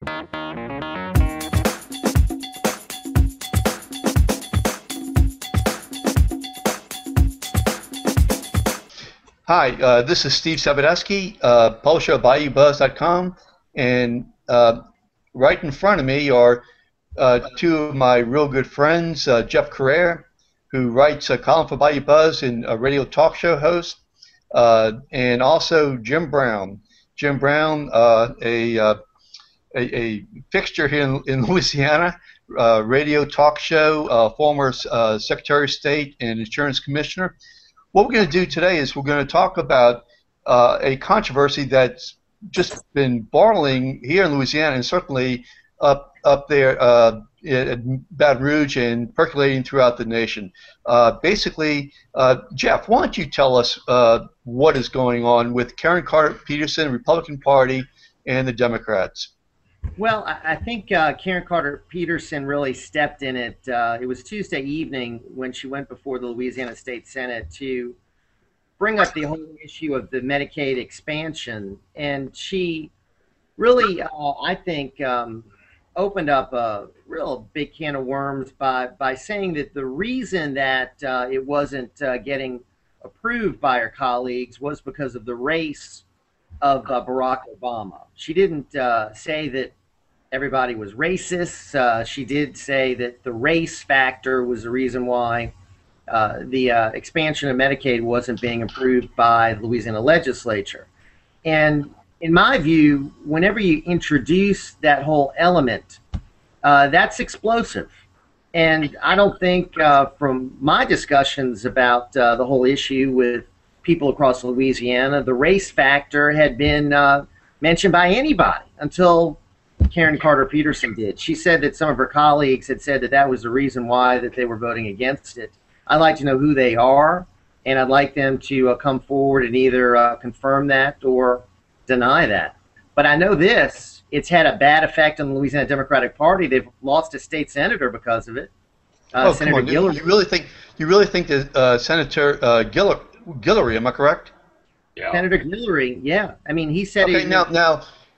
Hi, this is Steve Sabludowsky, publisher of BayouBuzz.com, and right in front of me are two of my real good friends, Jeff Carrere, who writes a column for Bayou Buzz and a radio talk show host, and also Jim Brown. Jim Brown, a fixture here in Louisiana, radio talk show, former Secretary of State and Insurance Commissioner. What we're going to do today is we're going to talk about a controversy that's just been boiling here in Louisiana and certainly up there at Baton Rouge and percolating throughout the nation. Basically, Jeff, why don't you tell us what is going on with Karen Carter Peterson, Republican Party, and the Democrats? Well, I think Karen Carter Peterson really stepped in it. It was Tuesday evening when she went before the Louisiana State Senate to bring up the whole issue of the Medicaid expansion. And she really, I think, opened up a real big can of worms by saying that the reason that it wasn't getting approved by her colleagues was because of the race of Barack Obama. She didn't say that everybody was racist. She did say that the race factor was the reason why the expansion of Medicaid wasn't being approved by the Louisiana legislature. And in my view, whenever you introduce that whole element, that's explosive. And I don't think from my discussions about the whole issue with people across Louisiana, the race factor had been mentioned by anybody until Karen Carter Peterson did. She said that some of her colleagues had said that that was the reason why that they were voting against it. I'd like to know who they are, and I'd like them to come forward and either confirm that or deny that. But I know this, it's had a bad effect on the Louisiana Democratic Party. They've lost a state senator because of it. Senator Guillory. You really think that Senator Guillory, am I correct? Yeah. Senator Guillory, yeah. I mean, he said. Okay,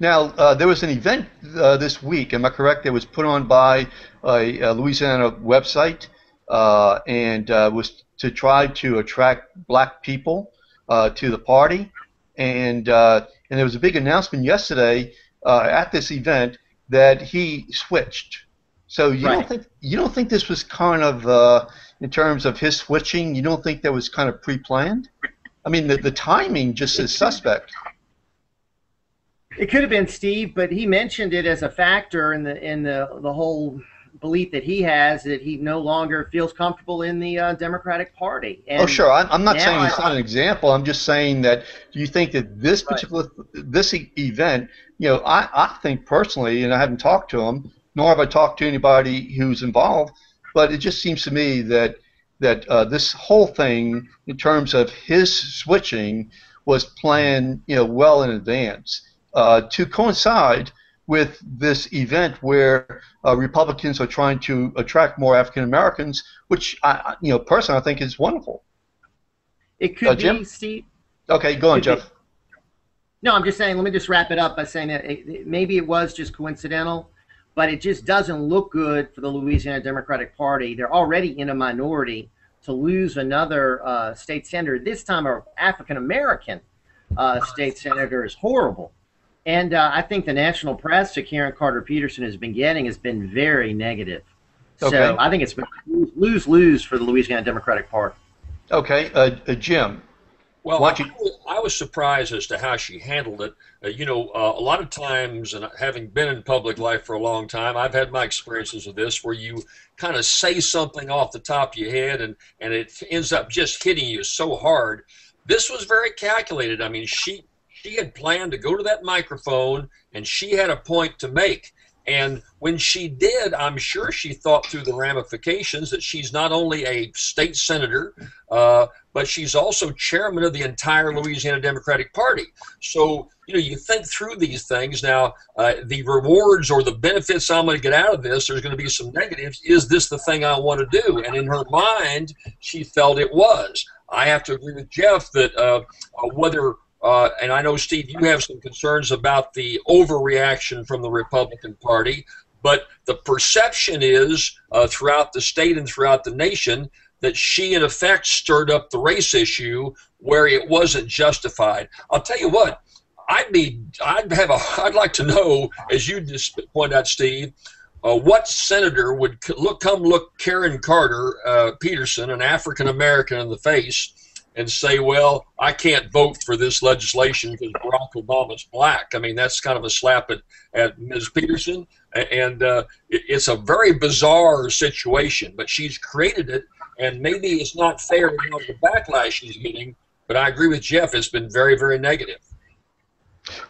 now there was an event this week, am I correct? That was put on by a Louisiana website and was to try to attract black people to the party, and there was a big announcement yesterday at this event that he switched. So you don't think this was kind of in terms of his switching? You don't think that was kind of pre-planned? I mean, the timing just is suspect. It could have been, Steve, but he mentioned it as a factor in the whole belief that he has that he no longer feels comfortable in the Democratic Party. And oh, sure. I'm not saying it's not an example. I'm just saying that do you think that this particular this event, I think personally, and I haven't talked to him, nor have I talked to anybody who's involved, but it just seems to me that this whole thing, in terms of his switching, was planned, well in advance to coincide with this event where Republicans are trying to attract more African Americans, which personally I think is wonderful. It could be, Jim? Steve. Okay, go on, Jeff. No, I'm just saying. Let me just wrap it up by saying that maybe it was just coincidental, but it just doesn't look good for the Louisiana Democratic Party. They're already in a minority. To lose another state senator, this time an African American state senator, is horrible. And I think the national press that Karen Carter Peterson has been getting has been very negative. Okay. So I think it's been lose-lose for the Louisiana Democratic Party. Okay, Jim. Well, I was surprised as to how she handled it. A lot of times, and having been in public life for a long time, I've had my experiences with this where you kind of say something off the top of your head and it ends up just hitting you so hard. This was very calculated. I mean, she had planned to go to that microphone and she had a point to make. And when she did, I'm sure she thought through the ramifications that she's not only a state senator, but she's also chairman of the entire Louisiana Democratic Party. So, you think through these things. Now, the rewards or the benefits I'm going to get out of this, there's going to be some negatives. Is this the thing I want to do? And in her mind, she felt it was. I have to agree with Jeff that whether and I know, Steve, you have some concerns about the overreaction from the Republican Party, but the perception is throughout the state and throughout the nation that she, in effect, stirred up the race issue where it wasn't justified. I'll tell you what, I'd like to know, as you just pointed out, Steve, what senator would look Karen Carter Peterson, an African American, in the face and say, well, I can't vote for this legislation because Barack Obama's black. I mean, that's kind of a slap at Ms. Peterson. And it's a very bizarre situation, but she's created it, and maybe it's not fair to the backlash she's getting, but I agree with Jeff. It's been very, very negative.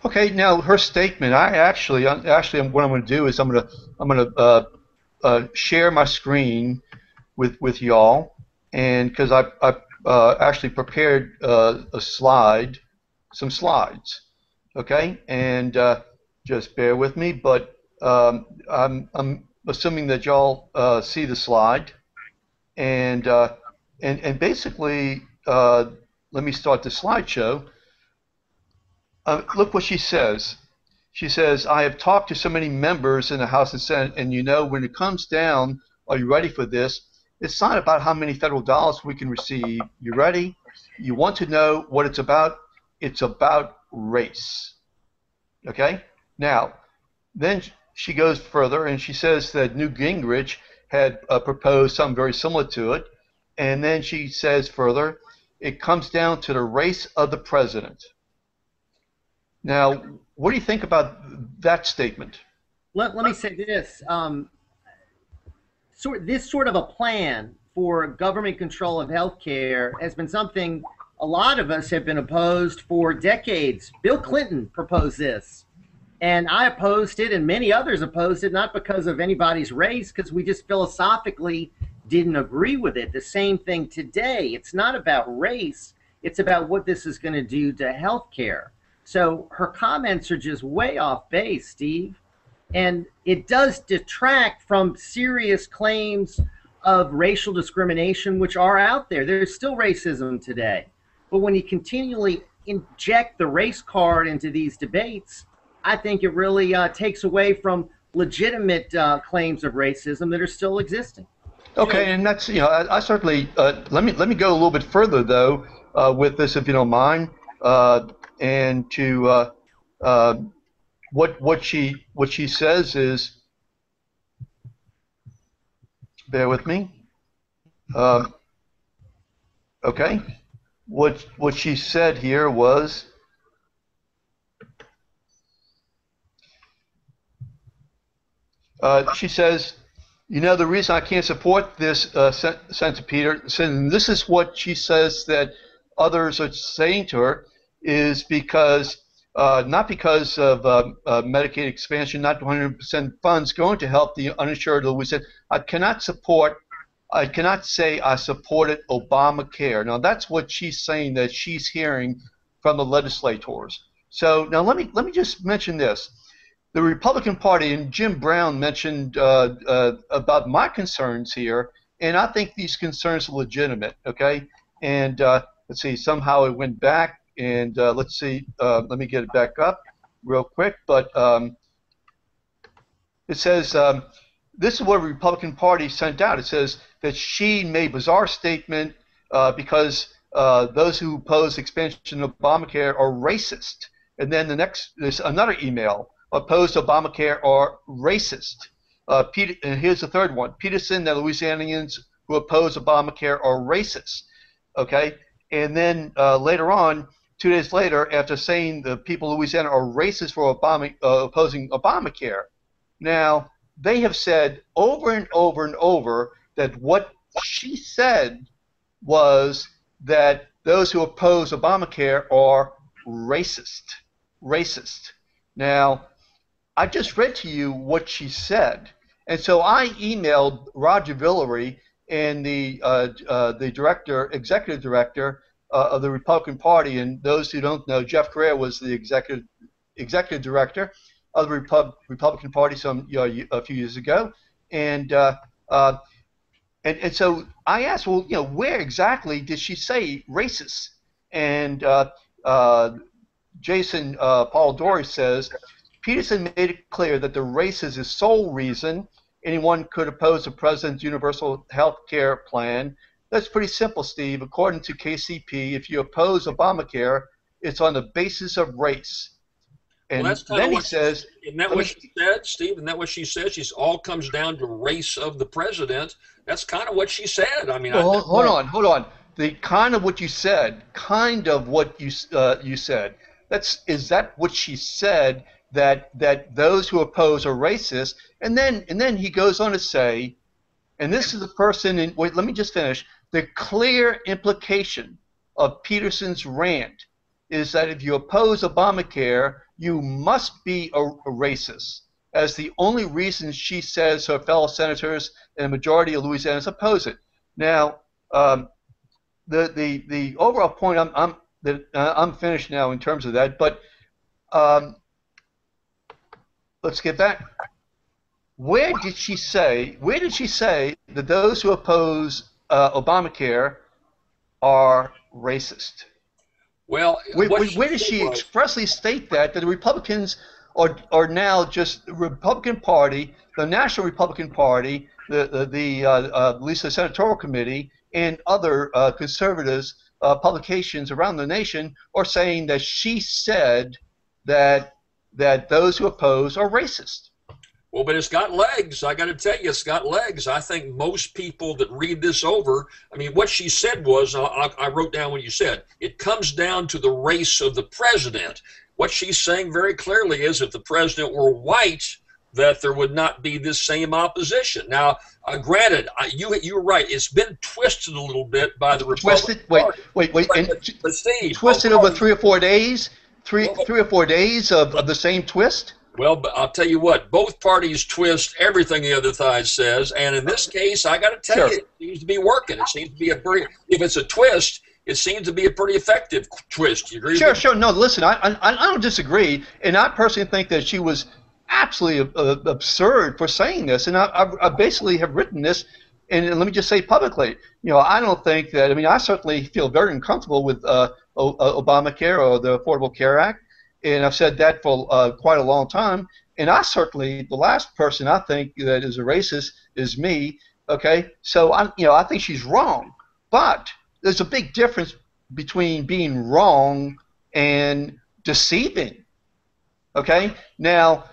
Okay, now her statement. What I'm going to do is I'm going to share my screen with y'all, and because I actually prepared some slides. Okay, and just bear with me, but I'm assuming that y'all see the slide, and basically let me start the slideshow. Look what she says. She says, I have talked to so many members in the House and Senate, and when it comes down, are you ready for this? It's not about how many federal dollars we can receive. You ready? You want to know what it's about? It's about race. Okay? Now, then she goes further, and she says that Newt Gingrich had proposed something very similar to it. And then she says further, it comes down to the race of the president. Now, what do you think about that statement? Let me say this. This sort of a plan for government control of health care has been something a lot of us have been opposed for decades. Bill Clinton proposed this, and I opposed it, and many others opposed it, not because of anybody's race, because we just philosophically didn't agree with it. The same thing today. It's not about race. It's about what this is going to do to health care. So her comments are just way off base, Steve. And it does detract from serious claims of racial discrimination, which are out there. There's still racism today. But when you continually inject the race card into these debates, I think it really takes away from legitimate claims of racism that are still existing. Okay, and that's, I certainly, let me go a little bit further, though, with this, if you don't mind, and to what she says is, bear with me. Okay, what she said here was, she says, the reason I can't support this, Senator Peterson, this is what she says that others are saying to her, is because not because of Medicaid expansion, not 100% funds going to help the uninsured. Louisiana. I cannot say I supported Obamacare. Now that's what she's saying that she's hearing from the legislators. So now let me just mention this. The Republican Party, and Jim Brown mentioned about my concerns here, and I think these concerns are legitimate. Okay, and let's see, somehow it went back. And let's see, let me get it back up real quick. But it says, this is what the Republican Party sent out. It says that she made a bizarre statement because those who oppose expansion of Obamacare are racist. And then there's another email, opposed to Obamacare are racist. And here's the third one. Peterson, the Louisianians who oppose Obamacare are racist. Okay? And then later on, 2 days later, after saying the people of Louisiana are racist for opposing Obamacare. Now, they have said over and over and over that what she said was that those who oppose Obamacare are racist. Racist. Now, I just read to you what she said. And so I emailed Roger Villery and the executive director of the Republican Party, and those who don't know, Jeff Correa was the executive director of the Republican Party a few years ago, and so I asked, well, where exactly did she say racist? And Jason Paul Dory says, Peterson made it clear that the race is the sole reason anyone could oppose the president's universal health care plan. That's pretty simple, Steve. According to KCP, if you oppose Obamacare, it's on the basis of race. And well, that's kind then of he says, isn't that what she said, Steve? Isn't that what she said? She's all comes down to race of the president. That's kind of what she said. I mean, well, hold on. The kind of what you said, kind of what you said. Is that what she said? That those who oppose are racist, and then he goes on to say, and this is the person. Wait, let me just finish. The clear implication of Peterson's rant is that if you oppose Obamacare, you must be a racist, as the only reason she says her fellow senators and a majority of Louisianans oppose it. Now, the overall point, I'm finished now in terms of that, but let's get back. Where did she say that those who oppose Obamacare are racist? Well, where does she expressly state that the Republicans are now just the Republican Party, the National Republican Party, at least the Senatorial Committee, and other conservatives publications around the nation are saying that she said that those who oppose are racist? Well, but it's got legs. I got to tell you, it's got legs. I think most people that read this over, I mean, what she said was, I wrote down what you said, it comes down to the race of the president. What she's saying very clearly is if the president were white, that there would not be this same opposition. Now, granted, you're right. It's been twisted a little bit by the Republican Party. Wait. But Steve, twisted over 3 or 4 days? Three or 4 days of the same twist? Well, but I'll tell you what, both parties twist everything the other side says, and in this case, I got to tell you, it seems to be working. It seems to be if it's a twist, it seems to be a pretty effective twist. You agree? Sure. No, listen, I don't disagree, and I personally think that she was absolutely absurd for saying this, and I basically have written this, and let me just say publicly, I don't think that, I certainly feel very uncomfortable with Obamacare or the Affordable Care Act, and I've said that for quite a long time, and I certainly, the last person I think that is a racist is me, okay? So, I think she's wrong, but there's a big difference between being wrong and deceiving, okay? Now,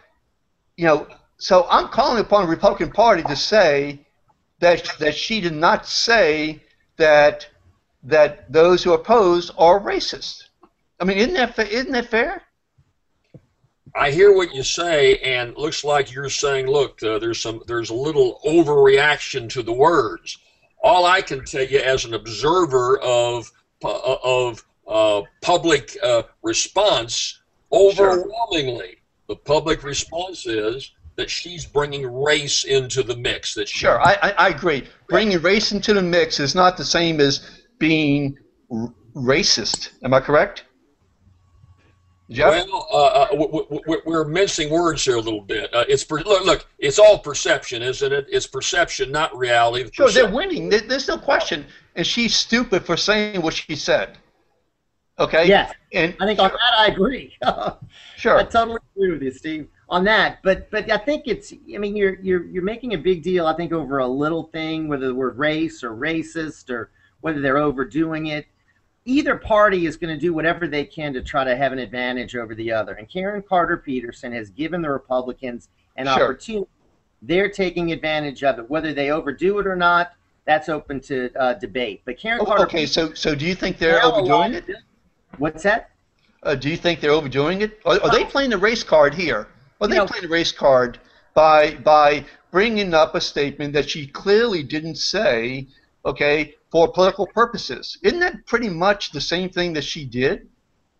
so I'm calling upon the Republican Party to say that she did not say that those who oppose are racist. I mean, isn't that fair? I hear what you say, and it looks like you're saying, look, there's a little overreaction to the words. All I can tell you as an observer of public response, overwhelmingly, the public response is that she's bringing race into the mix. Sure, I agree. Bringing race into the mix is not the same as being racist. Am I correct? Jeff? Well, we're mincing words here a little bit. Look, it's all perception, isn't it? It's perception, not reality. Sure, they're winning. There's no question. And she's stupid for saying what she said. Okay? Yes. And I think on that I agree. Sure. I totally agree with you, Steve, on that. But I think you're making a big deal, I think, over a little thing, whether the word race or racist or whether they're overdoing it. Either party is going to do whatever they can to try to have an advantage over the other. And Karen Carter Peterson has given the Republicans an opportunity. They're taking advantage of it. Whether they overdo it or not, that's open to debate. But Karen Carter. Okay, so do you think they're overdoing it? What's that? Do you think they're overdoing it? Are they playing the race card here? Are they playing the race card by bringing up a statement that she clearly didn't say, okay, for political purposes? Isn't that pretty much the same thing that she did?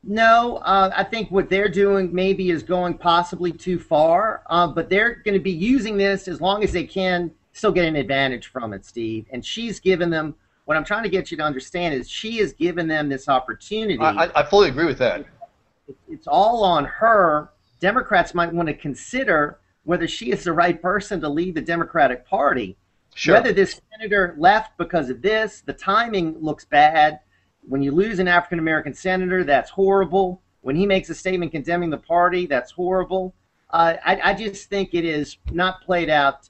No, I think what they're doing maybe is going possibly too far, but they're going to be using this as long as they can still get an advantage from it, Steve. And she's given them, what I'm trying to get you to understand is she has given them this opportunity. I fully agree with that. It's all on her. Democrats might want to consider whether she is the right person to lead the Democratic Party. Sure. Whether this senator left because of this, the timing looks bad. When you lose an African-American senator, that's horrible. When he makes a statement condemning the party, that's horrible. I just think it is not played out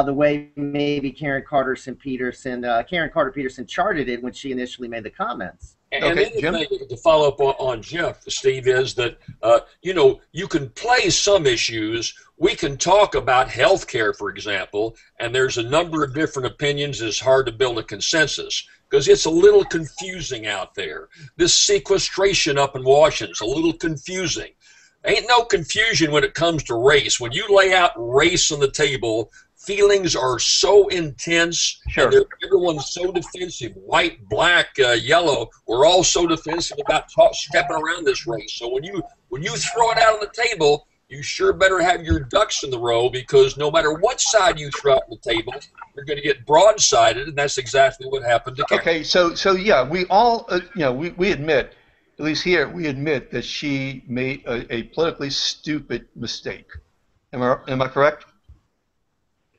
the way maybe Karen Carter Peterson charted it when she initially made the comments. And Okay, the Jim? other thing to follow up on Jeff, Steve, is that, you know, you can play some issues. We can talk about health care, for example, and there's a number of different opinions. It's hard to build a consensus because it's a little confusing out there. This sequestration up in Washington is a little confusing. Ain't no confusion when it comes to race. When you lay out race on the table, feelings are so intense, Sure. and everyone's so defensive. White, black, yellow. We're all so defensive about stepping around this race. So when you throw it out on the table, you sure better have your ducks in the row, because no matter what side you throw out on the table, you're going to get broadsided, and that's exactly what happened to Karen. Okay, so yeah, we all, we admit, at least here, we admit that she made a politically stupid mistake. Am I correct?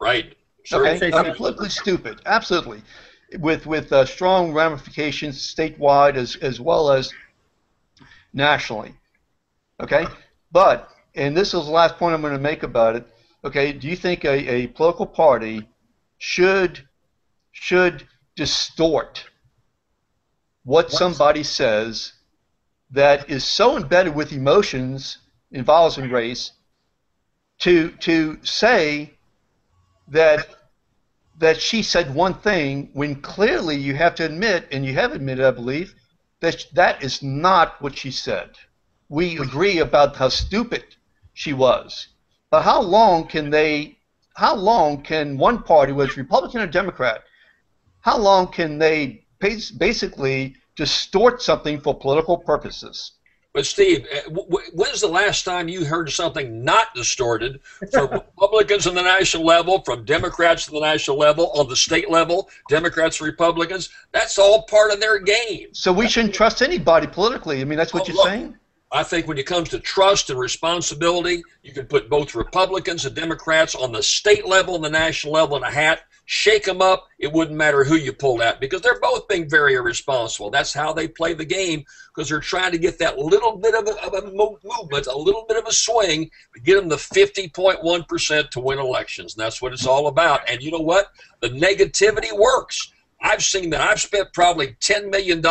Right. Sure. Okay, politically stupid, absolutely, with strong ramifications statewide as well as nationally. Okay, but, and this is the last point I'm going to make about it. Okay, do you think a political party should distort what somebody says that is so embedded with emotions involved in race to say that she said one thing when clearly you have to admit, and you have admitted, I believe, that is not what she said. We agree about how stupid she was. But how long can one party, whether it's Republican or Democrat, how long can they basically distort something for political purposes? But Steve, when's the last time you heard something not distorted from Republicans on the national level, from Democrats on the national level, on the state level, Democrats and Republicans? That's all part of their game. So we shouldn't trust anybody politically. I mean, that's what you're saying? I think when it comes to trust and responsibility, you can put both Republicans and Democrats on the state level and the national level in a hat, shake them up. It wouldn't matter who you pulled out, because they're both being very irresponsible. That's how they play the game, because they're trying to get that little bit of a movement, a little bit of a swing, to get them the 50.1% to win elections. And that's what it's all about. And you know what? The negativity works. I've seen that. I've spent probably $10 million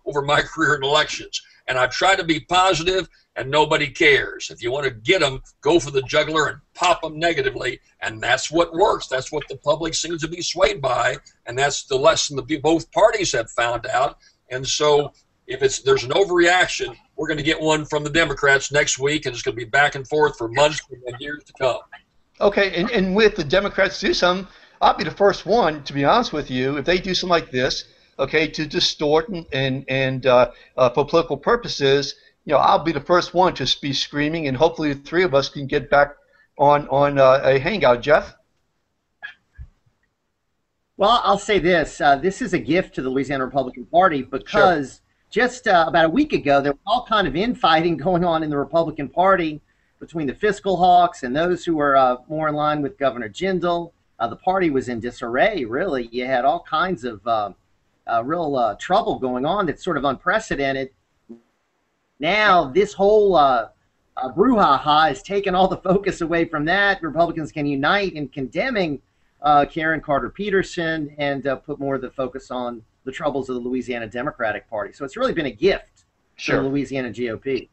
over my career in elections. And I've tried to be positive, and nobody cares. If you want to get them, go for the jugular and pop them negatively, and that's what works. That's what the public seems to be swayed by, and that's the lesson that both parties have found out. And so if there's an overreaction, we're going to get one from the Democrats next week, and it's going to be back and forth for months and years to come. Okay, and with the Democrats do something, I'll be the first one, to be honest with you, if they do something like this, okay, to distort and for political purposes, I'll be the first one to be screaming, and hopefully the three of us can get back on a hangout. Jeff? Well, I'll say this. This is a gift to the Louisiana Republican Party, because just about a week ago, there was all kind of infighting going on in the Republican Party between the fiscal hawks and those who were more in line with Governor Jindal. The party was in disarray, really. You had all kinds of real trouble going on that's sort of unprecedented. Now, this whole brouhaha has taken all the focus away from that. Republicans can unite in condemning Karen Carter Peterson and put more of the focus on the troubles of the Louisiana Democratic Party. So it's really been a gift to the Louisiana GOP.